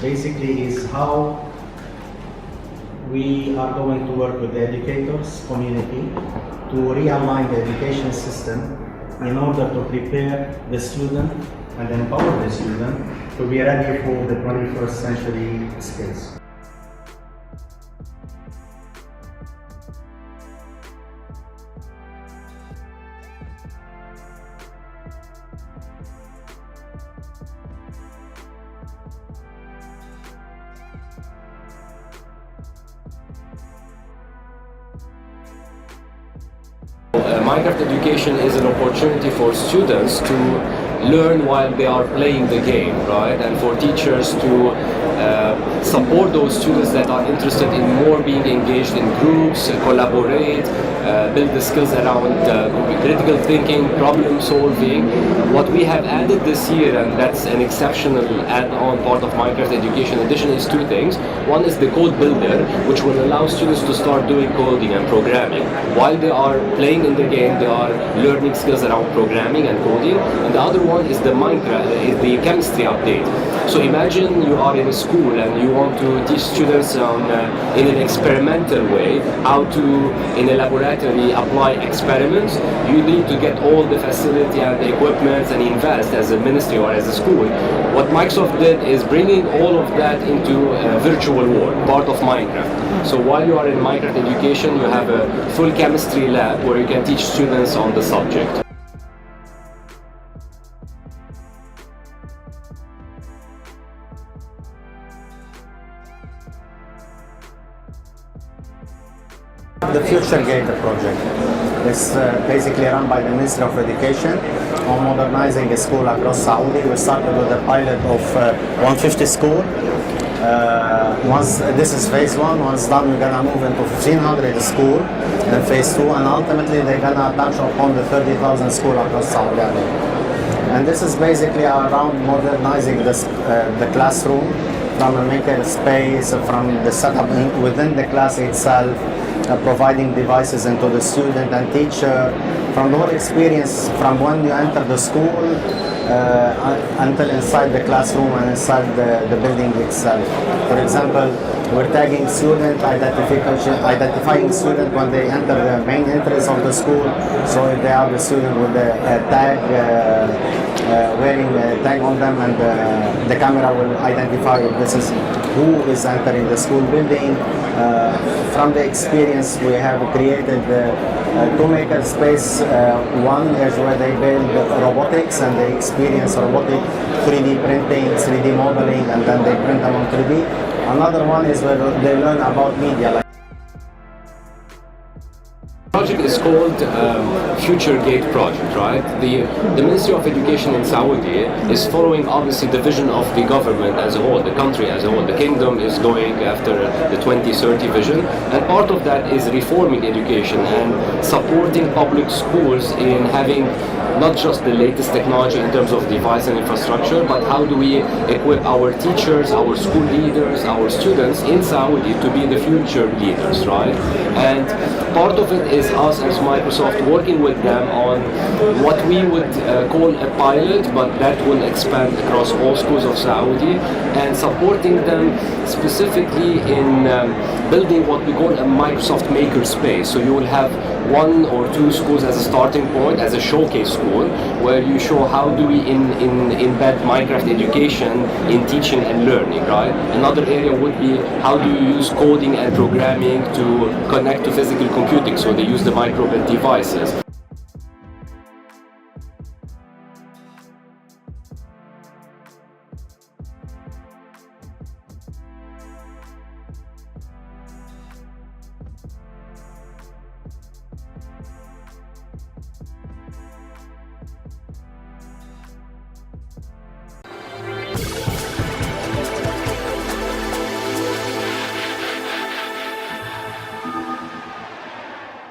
basically is how we are going to work with the educators community to realign the education system in order to prepare the student and empower the student to be ready for the 21st century skills. Minecraft education is an opportunity for students to learn while they are playing the game, right? And for teachers to support those students that are interested in more being engaged in groups, collaborate, build the skills around critical thinking, problem solving. What we have added this year, and that's an exceptional add-on part of Minecraft Education Edition, is two things. One is the code builder, which will allow students to start doing coding and programming. While they are playing in the game, they are learning skills around programming and coding. And the other one is the the chemistry update. So imagine you are in a school and you want to teach students in an experimental way how to, in a laboratory, apply experiments. You need to get all the facility and the equipment and invest as a ministry or as a school. What Microsoft did is bringing all of that into a virtual world, part of Minecraft. So while you are in Minecraft education, you have a full chemistry lab where you can teach students on the subject. The Future Gate project is basically run by the Ministry of Education on modernizing a school across Saudi. We started with a pilot of 150 schools. This is phase one. Once done, we're gonna move into 1,500 schools in phase two, and ultimately they're gonna touch upon the 30,000 schools across Saudi Arabia. And this is basically around modernizing the classroom from a maker space, from the setup within the class itself, providing devices into the student and teacher, from the whole experience from when you enter the school until inside the classroom and inside the building itself. For example, we're tagging student identifying student when they enter the main entrance of the school. So if they have a student with a tag, wearing a tag on them, and the camera will identify if this is who is entering the school building. From the experience, we have created two maker space. One is where they build robotics and they experience robotic 3D printing, 3D modeling, and then they print them on 3D. Another one is where they learn about media. The project is called Future Gate Project, right? The Ministry of Education in Saudi is following obviously the vision of the government as a whole, the country as a whole. The kingdom is going after the 2030 vision, and part of that is reforming education and supporting public schools in having not just the latest technology in terms of device and infrastructure, but how do we equip our teachers, our school leaders, our students in Saudi to be the future leaders, right? And part of it is us as Microsoft working with them on what we would call a pilot, but that will expand across all schools of Saudi, and supporting them specifically in building what we call a Microsoft maker space. So you will have one or two schools as a starting point, as a showcase school, where you show how do we embed Minecraft education in teaching and learning, right? Another area would be how do you use coding and programming to connect to physical computing, so they use the microbit devices.